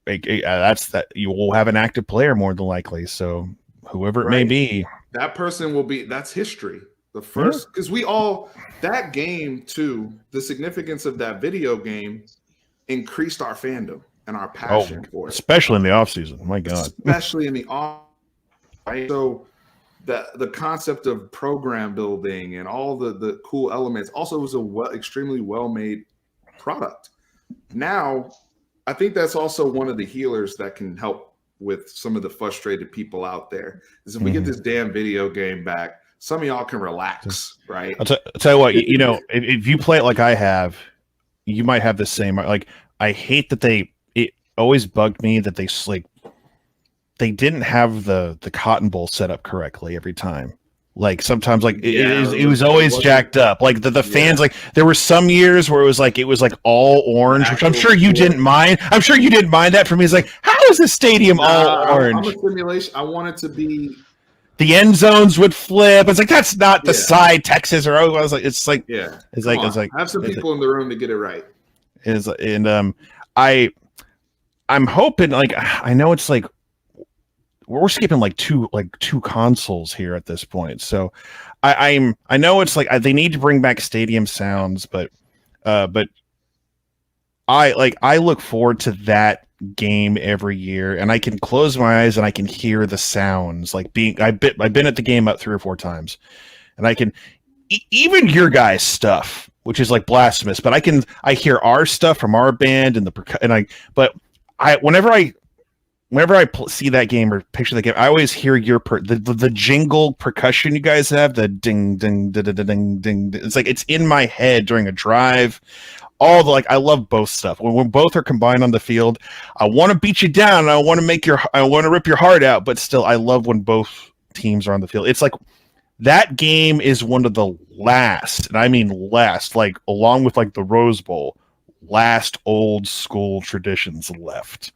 that's that you will have an active player more than likely. So whoever it may be, that person will be. That's history. The first, because that game too. The significance of that video game increased our fandom and our passion for it, especially in the off season. My God, especially in the off. Right, so the concept of program building and all the cool elements. Also, was extremely well made product. Now, I think that's also one of the healers that can help with some of the frustrated people out there. Is if we get this damn video game back, some of y'all can relax, right? I'll tell you what, if you play it like I have, you might have the same. Like, I hate that it always bugged me that they didn't have the Cotton Bowl set up correctly every time. Like sometimes, like it was always jacked up. Like the fans, like there were some years where it was like all orange, which I'm sure you didn't mind. I'm sure you didn't mind that for me. It's like, how is the stadium all orange? I'm a simulation. I want it to be. The end zones would flip. It's like that's not the side Texas or otherwise. Like it's like it's like have some people in the room to get it right. I'm hoping, like, I know it's like we're skipping like two consoles here at this point. So I know it's like they need to bring back stadium sounds, but I look forward to that game every year, and I can close my eyes and I can hear the sounds. Like I've been at the game up 3 or 4 times, and I can even your guys' stuff, which is like blasphemous, but I hear our stuff from our band whenever I see that game or picture that game, I always hear the jingle percussion you guys have, the ding ding ding ding ding. It's like it's in my head during a drive. I love both stuff. When both are combined on the field, I want to beat you down. I want to rip your heart out, but still, I love when both teams are on the field. It's like that game is one of the last, and I mean last, like along with like the Rose Bowl, last old school traditions left.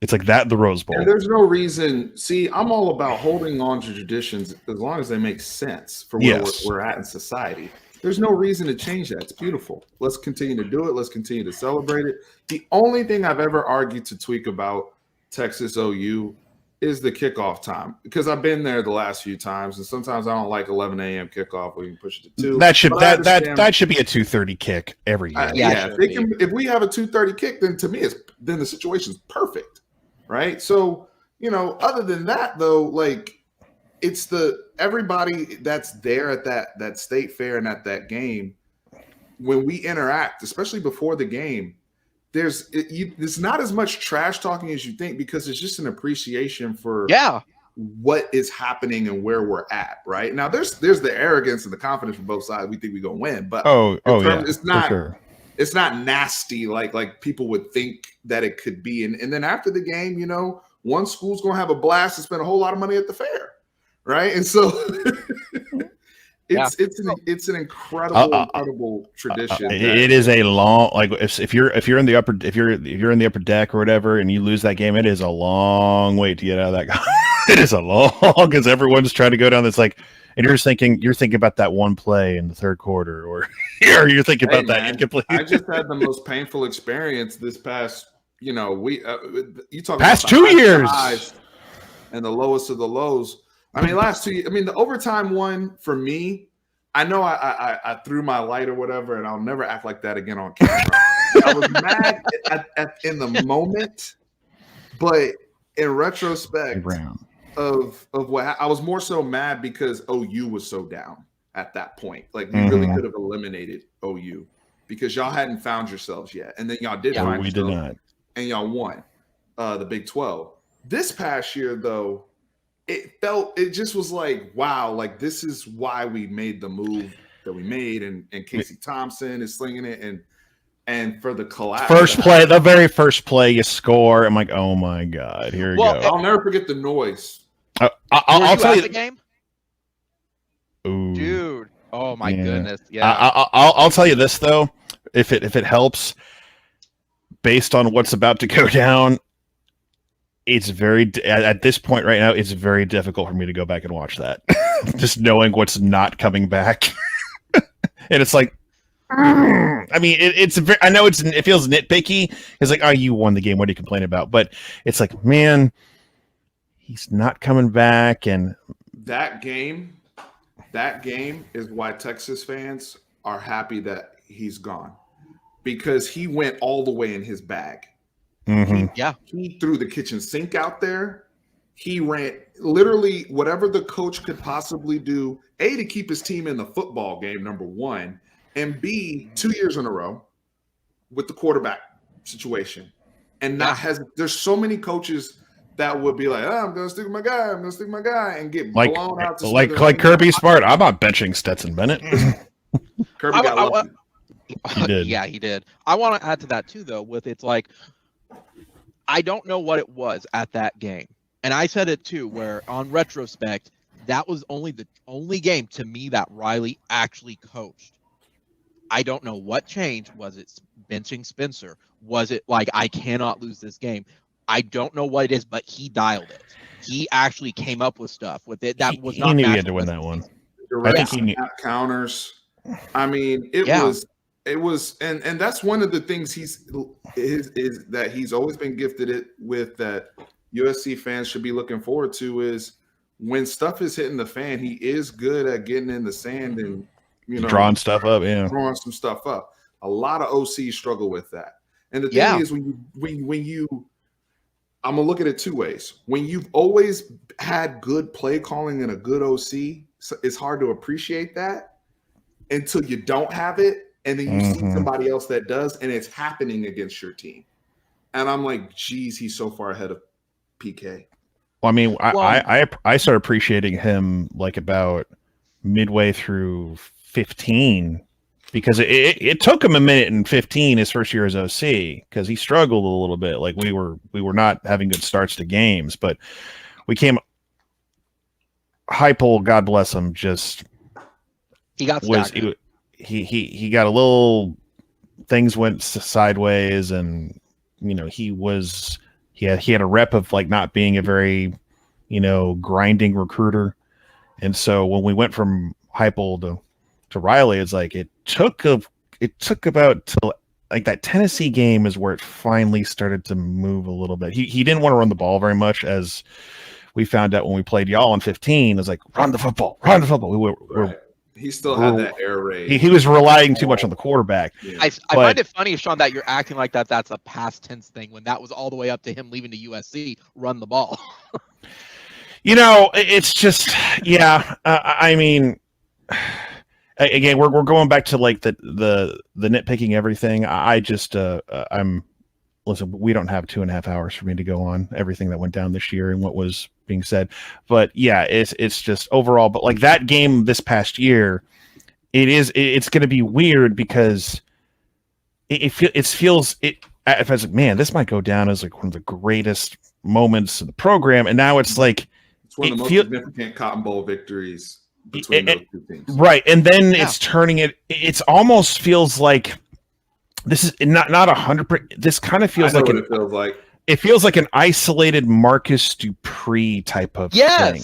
It's like that, the Rose Bowl. And there's no reason. See, I'm all about holding on to traditions as long as they make sense for where we're at in society. There's no reason to change that. It's beautiful. Let's continue to do it. Let's continue to celebrate it. The only thing I've ever argued to tweak about Texas OU is the kickoff time, because I've been there the last few times, and sometimes I don't like 11 a.m. kickoff. We can push it to 2. That should be a 2:30 kick every year. If we have a 2:30 kick, then to me, then the situation's perfect. Right. So, other than that, though, like it's everybody that's there at that state fair and at that game, when we interact, especially before the game, it's not as much trash talking as you think, because it's just an appreciation for what is happening and where we're at. Right now, there's the arrogance and the confidence from both sides. We think we're gonna win, but it's not. Sure. It's not nasty like people would think that it could be. And then after the game, one school's going to have a blast and spend a whole lot of money at the fair, right? And so it's an incredible tradition. It is a long, like if you're in the upper deck or whatever, and you lose that game, it is a long wait to get out of that. It is a long, because everyone's trying to go down this like. And you're thinking about that one play in the third quarter, or you're thinking about that incomplete. I just had the most painful experience this past, you talk past about 2 years and the lowest of the lows. I mean, last 2 years. I mean, the overtime one for me. I know I threw my light or whatever, and I'll never act like that again on camera. I was mad in the moment, but in retrospect. Of what I was more so mad because OU was so down at that point. Like we really could have eliminated OU because y'all hadn't found yourselves yet, and then y'all did find yourselves. We did not, and y'all won the Big 12. This past year, though, it just was like, wow, like this is why we made the move that we made, and Casey Thompson is slinging it, and for the collapse. The very first play you score, I'm like, oh my God, here we go. I'll never forget the noise. I'll tell you the game. Ooh. Dude, oh my goodness, yeah. I'll tell you this though, if it helps, based on what's about to go down, it's at this point right now, it's very difficult for me to go back and watch that, just knowing what's not coming back. And it's like, I mean, I know it feels nitpicky. It's like, oh, you won the game. What do you complain about? But it's like, man, he's not coming back. And that game is why Texas fans are happy that he's gone, because he went all the way in his bag. He threw the kitchen sink out there. He ran literally whatever the coach could possibly do, A, to keep his team in the football game, number one, and B, 2 years in a row with the quarterback situation. And there's so many coaches that would be like, oh, I'm going to stick with my guy, and get blown out. Like Kirby Smart. I'm not benching Stetson Bennett. Kirby got lucky. He did. Yeah, he did. I want to add to that too, though, with it's like, I don't know what it was at that game. And I said it too, where on retrospect, that was the only game to me that Riley actually coached. I don't know what changed. Was it benching Spencer? Was it like, I cannot lose this game? I don't know what it is, but he dialed it. He actually came up with stuff with it. That was not. He knew he had to win that one. I think he knew. Counters. I mean, it was, and that's one of the things is that he's always been gifted it with, that USC fans should be looking forward to, is when stuff is hitting the fan, he is good at getting in the sand and drawing stuff up, drawing some stuff up. A lot of OCs struggle with that. And the thing is, when you I'm gonna look at it two ways. When you've always had good play calling and a good OC, it's hard to appreciate that until you don't have it, and then you see somebody else that does, and it's happening against your team. And I'm like, geez, he's so far ahead of PK. Well, I mean, I started appreciating him like about midway through 15, because it took him a minute in 15, his first year as OC, because he struggled a little bit. Like we were not having good starts to games, but we came. Heupel, God bless him, just he got he got a little, things went sideways, and he had a rep of like not being a very grinding recruiter, and so when we went from Heupel to Riley, it's like it took about till like that Tennessee game is where it finally started to move a little bit. He didn't want to run the ball very much, as we found out when we played y'all in 15. It was like, run the football. He still had that air raid. He was relying too much on the quarterback. Yeah. I find it funny, Sean, that you're acting like that's a past tense thing when that was all the way up to him leaving to USC. Run the ball. It's just, I mean, again, we're going back to like the nitpicking everything. I just listen, we don't have 2.5 hours for me to go on everything that went down this year and what was being said, but yeah, it's just overall. But like that game this past year, it's going to be weird because it feels if I was like, man, this might go down as like one of the greatest moments of the program, and now it's like it's one of the most significant Cotton Bowl victories between those two teams, right? And then it's turning it. It's almost feels like this is not 100%. This kind of feels like it feels like. It feels like an isolated Marcus Dupree type of thing.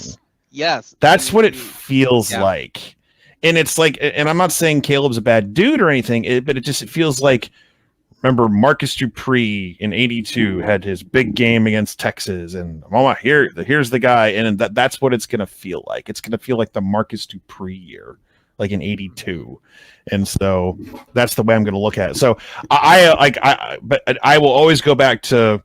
Yes. That's what it feels like. And it's like, and I'm not saying Caleb's a bad dude or anything, but it feels like, remember Marcus Dupree in 82 had his big game against Texas, and here's the guy. And that's what it's going to feel like. It's going to feel like the Marcus Dupree year, like in 82. And so that's the way I'm going to look at it. So but I will always go back to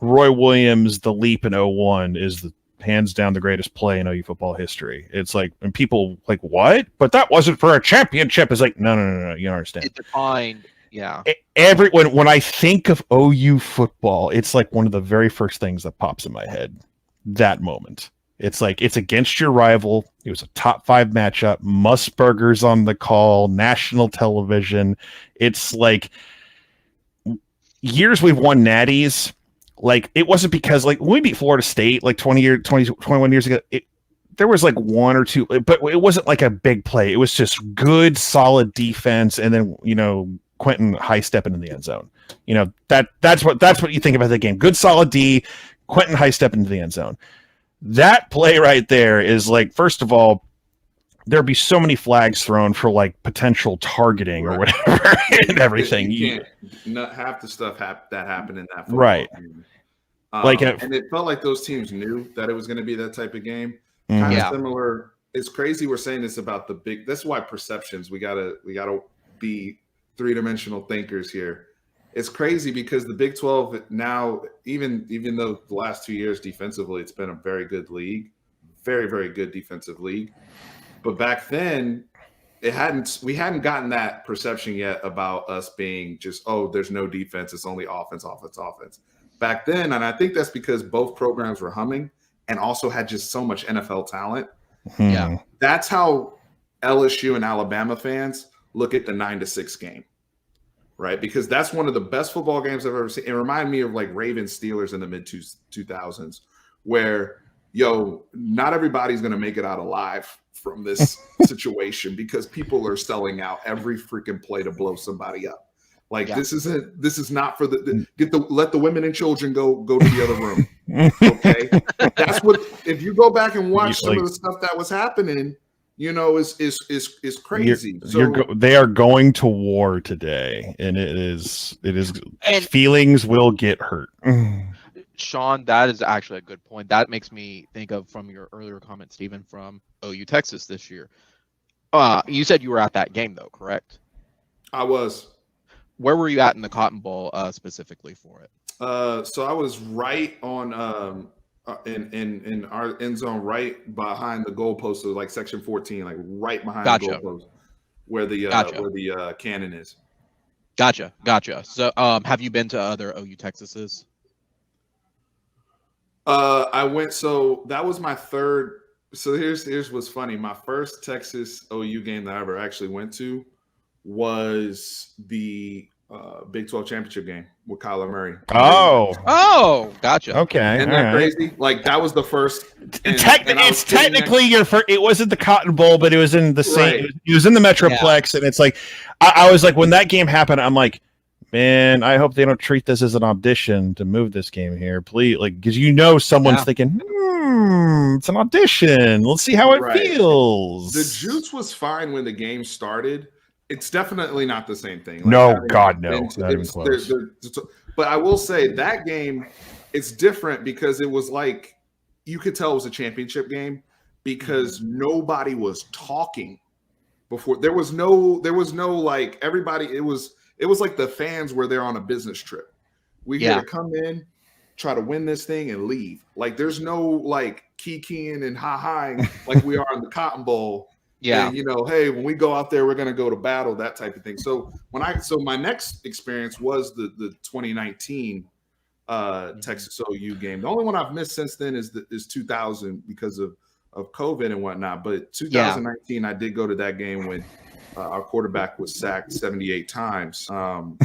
Roy Williams. The leap in 01 is hands down the greatest play in OU football history. It's like, and people like, what? But that wasn't for a championship. It's like, no, you don't understand. It defined, yeah. When I think of OU football, it's like one of the very first things that pops in my head. That moment. It's like, it's against your rival. It was a top 5 matchup. Musburger's on the call, national television. It's like years we've won natties. Like, it wasn't because like when we beat Florida State like 21 years ago, there was like one or two, but it wasn't like a big play. It was just good, solid defense. And then, Quentin high stepping in the end zone. That's what you think about the game. Good, solid D, Quentin high stepping into the end zone. That play right there is like, first of all, there'd be so many flags thrown for like potential targeting or whatever and everything. You can't not half the stuff that happened in that football right game. and it felt like those teams knew that it was going to be that type of game. Mhm. Kind of Yeah. similar. It's crazy we're saying this about the big. That's why perceptions. We gotta be three-dimensional thinkers here. It's crazy because the Big 12 now, even though the last 2 years defensively, it's been a very good league, very, very good defensive league. But back then, we hadn't gotten that perception yet about us being just, oh, there's no defense, it's only offense. Back then, and I think that's because both programs were humming and also had just so much NFL talent. Yeah. That's how LSU and Alabama fans look at the 9-6 game, right? Because that's one of the best football games I've ever seen. It reminded me of like Ravens Steelers in the mid 2000s, where not everybody's going to make it out alive from this situation because people are selling out every freaking play to blow somebody up. Like this is not for let the women and children go to the other room. Okay. That's what, if you go back and watch some of the stuff that was happening, is crazy. They are going to war today, and it is And- feelings will get hurt. Sean, that is actually a good point. That makes me think of from your earlier comment, Stephen, from OU Texas this year. You said you were at that game though, correct? I was. Where were you at in the Cotton Bowl specifically for it? So I was right on in our end zone, right behind the goalpost, so like section 14, like right behind the goalpost where the cannon is. Gotcha. So have you been to other OU Texases? I went, so that was my third. So here's what's funny. My first Texas OU game that I ever actually went to was the Big 12 championship game with Kyler Murray. Oh, gotcha. Okay. Isn't that crazy? Like that was the first. It's technically your first. It wasn't the Cotton Bowl, but it was in the same. Right. It was in the Metroplex, and it's like I was like, when that game happened, I'm like, man, I hope they don't treat this as an audition to move this game here, please. Like, because someone's thinking, it's an audition. Let's see how it feels. The juice was fine when the game started. It's definitely not the same thing. Like, no, God, no. Not even close. But I will say that game, it's different because it was like, you could tell it was a championship game because nobody was talking before. There was no like everybody. It was like the fans were there on a business trip. We had to come in, try to win this thing, and leave. Like there's no like kikiing and ha-haing like we are in the Cotton Bowl. Yeah. And, hey, when we go out there, we're going to go to battle, that type of thing. So my next experience was the 2019 Texas OU game. The only one I've missed since then is 2000 because of COVID and whatnot. But 2019, I did go to that game when our quarterback was sacked 78 times. So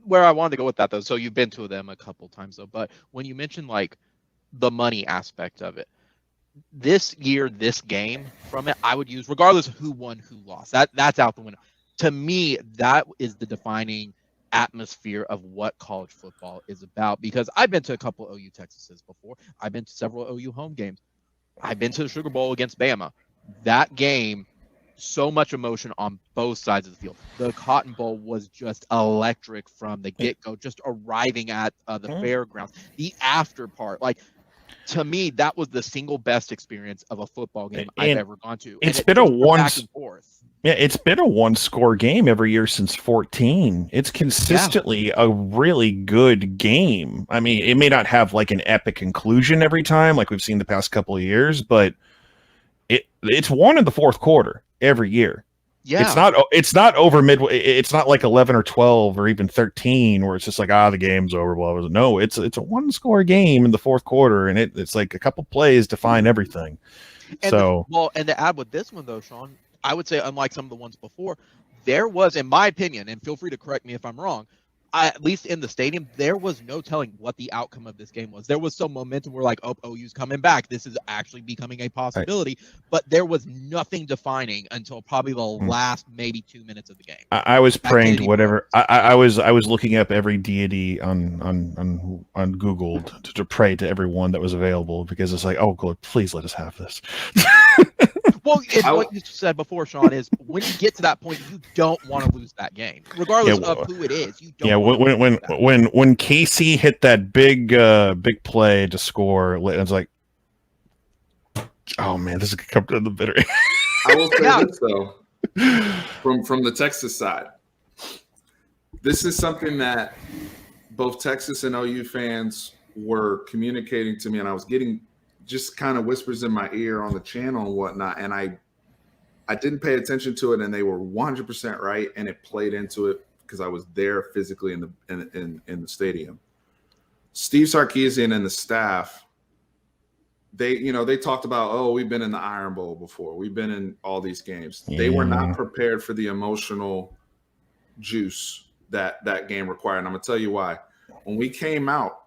where I wanted to go with that though. So you've been to them a couple times though, but when you mentioned like the money aspect of it, this year, this game from it, I would use regardless of who won, who lost. That's out the window. To me, that is the defining atmosphere of what college football is about. Because I've been to a couple OU Texases before. I've been to several OU home games. I've been to the Sugar Bowl against Bama. That game, so much emotion on both sides of the field. The Cotton Bowl was just electric from the get-go. Just arriving at the fairgrounds, the after part, like. To me, that was the single best experience of a football game I've ever gone to. It's been it's been a one-score game every year since 14. It's consistently a really good game. I mean, it may not have like an epic conclusion every time, like we've seen the past couple of years, but it's won in the fourth quarter every year. Yeah, it's not over midway. It's not like 11 or 12 or even 13 where it's just like the game's over. Blah, blah, blah. No, it's a one-score game in the fourth quarter, and it's like a couple plays define everything. And to add with this one though, Sean, I would say unlike some of the ones before, there was, in my opinion, and feel free to correct me if I'm wrong, at least in the stadium, there was no telling what the outcome of this game was. There was some momentum. We're like, oh, OU's coming back. This is actually becoming a possibility. But there was nothing defining until probably the last maybe 2 minutes of the game. I was praying to whatever. I was looking up every deity on Google to pray to everyone that was available, because it's like, oh God, please let us have this. Well, it's what you said before, Sean, is when you get to that point, you don't want to lose that game, regardless of who it is. You don't. Yeah, when Casey hit that big play to score, it's like, oh man, this is gonna come to the bitter. I will say this though, from the Texas side, this is something that both Texas and OU fans were communicating to me, and I was getting just kind of whispers in my ear on the channel and whatnot, and I didn't pay attention to it, and they were 100% right, and it played into it because I was there physically in the stadium. Steve Sarkisian and the staff, they talked about, oh, we've been in the Iron Bowl before, we've been in all these games. They were not prepared for the emotional juice that game required, and I'm gonna tell you why. When we came out,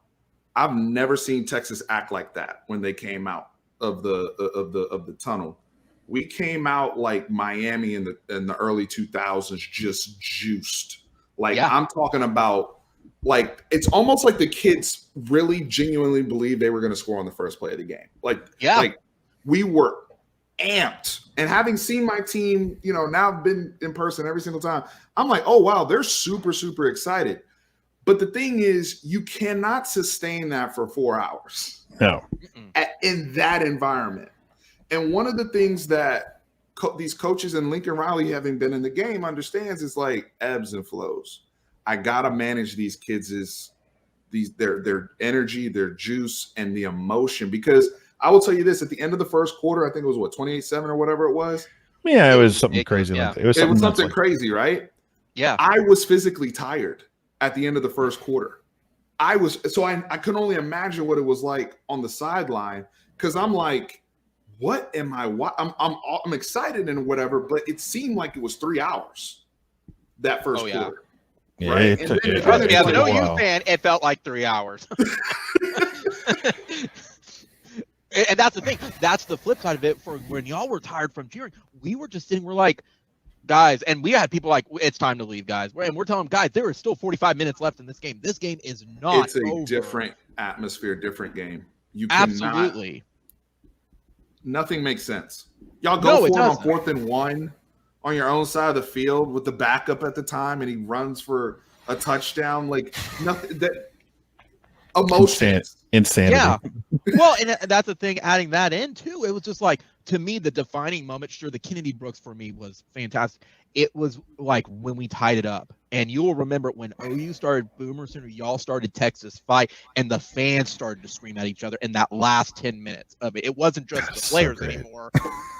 I've never seen Texas act like that when they came out of the tunnel. We came out like Miami in the early 2000s, just juiced. Like I'm talking about, like it's almost like the kids really genuinely believed they were going to score on the first play of the game. Like we were amped. And having seen my team, now I've been in person every single time, I'm like, oh wow, they're super, super excited. But the thing is, you cannot sustain that for 4 hours. No. In that environment. And one of the things that these coaches and Lincoln Riley, having been in the game, understands is like ebbs and flows. I gotta manage these kids' their energy, their juice, and the emotion. Because I will tell you this: at the end of the first quarter, I think it was 28-7 or whatever it was. Yeah, it was something crazy. Yeah. Like that. It was something crazy, right? Yeah. I was physically tired at the end of the first quarter. I could only imagine what it was like on the sideline, because I'm like, what am I? I'm excited and whatever, but it seemed like it was 3 hours that first quarter. Yeah, right? As an OU fan, it felt like 3 hours. And that's the thing. That's the flip side of it. For when y'all were tired from cheering, we were just sitting. We're like, guys, and we had people like, it's time to leave, guys. And we're telling them, guys, there is still 45 minutes left in this game. This game is not It's a over. different atmosphere, different game. You Absolutely. Nothing makes sense. Y'all go for it on 4th and 1 on your own side of the field with the backup at the time, and he runs for a touchdown. Like nothing. That emotion. Insanity. Yeah. Well, and that's the thing, adding that in too. It was just like, to me, the defining moment, sure, the Kennedy Brooks for me was fantastic. It was like when we tied it up. And you'll remember when OU started Boomer Center, y'all started Texas Fight, and the fans started to scream at each other in that last 10 minutes of it. It wasn't just the players anymore.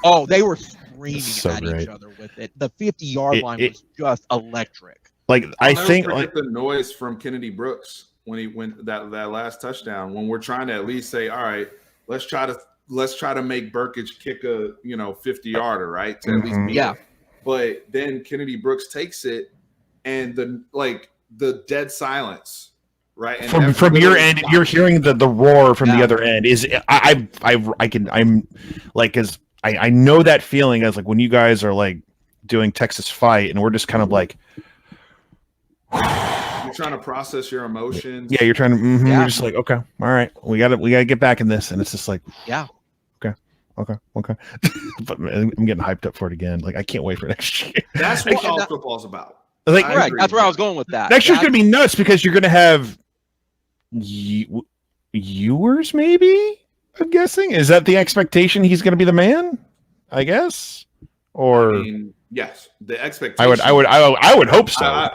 Oh, they were screaming at each other with it. The 50-yard line was just electric. Like, I think the noise from Kennedy Brooks when he went that last touchdown, when we're trying to at least say, all right, let's try to make Burkage kick a 50-yarder, right? To at least beat it. But then Kennedy Brooks takes it, and the dead silence, right? And from your end, you're hearing the roar from the other end. Is I'm like, because I know that feeling as like when you guys are like doing Texas Fight, and we're just kind of like. You're trying to process your emotions. Yeah, you're trying to. You're just like, okay, all right, we gotta get back in this, and it's just like, okay. But I'm getting hyped up for it again. Like, I can't wait for next year. That's what college football is about. Like, correct. That's where I was going with that. Next year's gonna be nuts because you're gonna have viewers. Maybe, I'm guessing. Is that the expectation? He's gonna be the man, I guess, or. Yes, the expectation. I would hope so.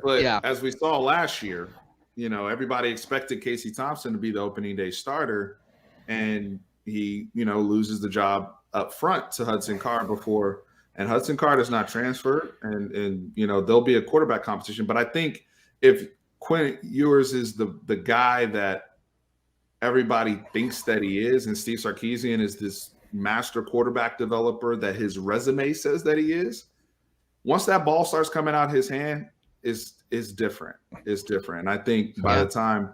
But as we saw last year, everybody expected Casey Thompson to be the opening day starter, and he, loses the job up front to Hudson Card before, and Hudson Card is not transferred, and there'll be a quarterback competition. But I think if Quinn Ewers is the guy that everybody thinks that he is, and Steve Sarkisian is this master quarterback developer that his resume says that he is, once that ball starts coming out his hand, is is different. It's different. And I think by the time,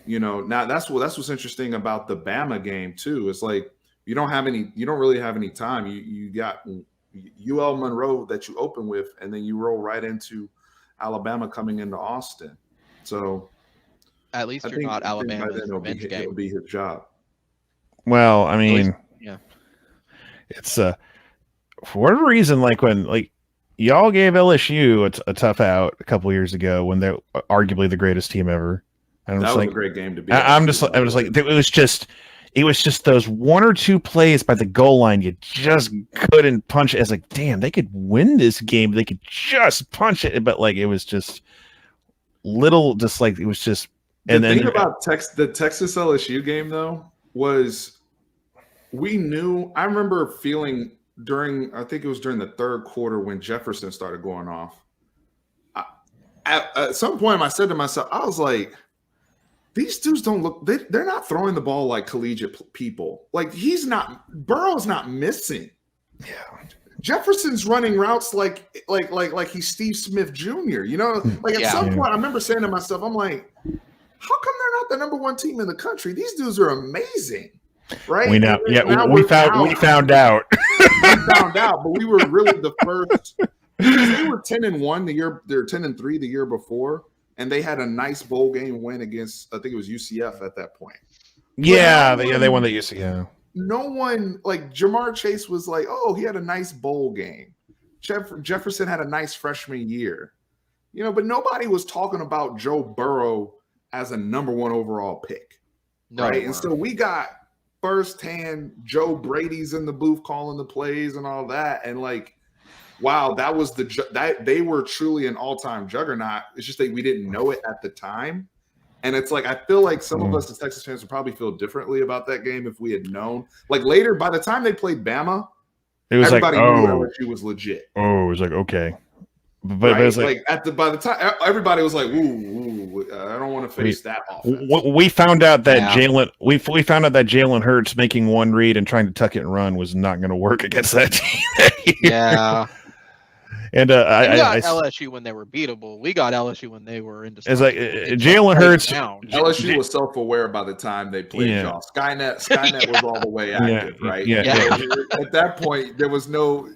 now that's what's interesting about the Bama game too. It's like you don't really have any time. You got UL Monroe that you open with, and then you roll right into Alabama coming into Austin. So at least you're not Alabama's revenge game. It'll be his job. Well, I mean, it's for whatever reason, like when y'all gave LSU a tough out a couple years ago when they're arguably the greatest team ever. And that was a great game to be. I was like, it was just those one or two plays by the goal line you just couldn't punch it. It's like, damn, they could win this game. They could just punch it, but like it was just little, just like it was just. And the thing about the Texas LSU game though was we knew. I remember feeling I think it was during the third quarter when Jefferson started going off. At some point, I said to myself, I was like, these dudes don't look, they're not throwing the ball like collegiate people. Like Burrow's not missing. Yeah. Jefferson's running routes like he's Steve Smith Jr. Like at some point I remember saying to myself, I'm like, how come they're not the number one team in the country? These dudes are amazing. Right? We found out. We found out, but we were really the first. They were 10-1 the year. They're 10-3 the year before, and they had a nice bowl game win against. I think it was UCF at that point. Yeah, they won the UCF. No one like Jamar Chase was like, oh, he had a nice bowl game. Jefferson had a nice freshman year, but nobody was talking about Joe Burrow as a number one overall pick, right? And so we got firsthand Joe Brady's in the booth calling the plays and all that, and like, wow, that was that they were truly an all-time juggernaut. It's just that we didn't know it at the time. And it's like, I feel like some of us as Texas fans would probably feel differently about that game if we had known. Like later, by the time they played Bama, it was everybody knew LSU was legit. Oh, it was like, okay. But it was like by the time everybody was like, "Ooh, I don't want to face that offense." We found out that we found out that Jalen Hurts making one read and trying to tuck it and run was not going to work against that team. Yeah. And we got LSU when they were beatable. We got LSU when they were it's like Jalen Hurts. LSU was self-aware by the time they played y'all. Skynet was all the way active, right? Yeah. At that point, there was no.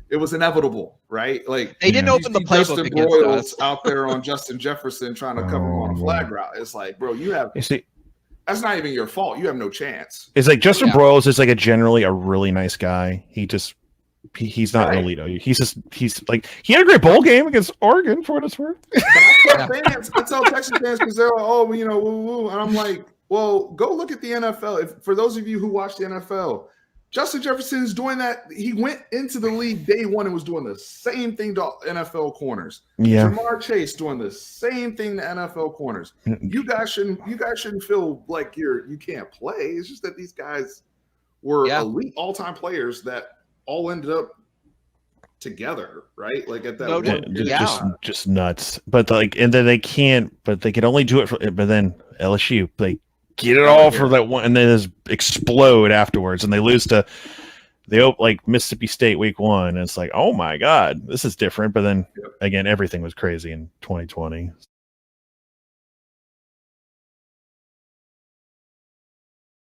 It was inevitable, right? Like they didn't open the playbook Justin Broyles out there on Justin Jefferson trying to cover him on a flag route. It's like, bro, that's not even your fault. You have no chance. It's like Justin Broyles is like generally a really nice guy. He's not an elite. He's like he had a great bowl game against Oregon for what it's worth. But I tell Texas fans because they're like, oh, woo, and I'm like, well, go look at the NFL. For those of you who watch the NFL. Justin Jefferson is doing that. He went into the league day one and was doing the same thing to NFL corners. Yeah. Jamar Chase doing the same thing to NFL corners. You guys shouldn't feel like you can't play. It's just that these guys were elite all-time players that all ended up together, right? Like at that just nuts. But and then they can't. But they can only do it but then LSU get it all for that one, and then just explode afterwards, and they lose to Mississippi State week 1. And it's like, oh my god, this is different. But then again, everything was crazy in 2020.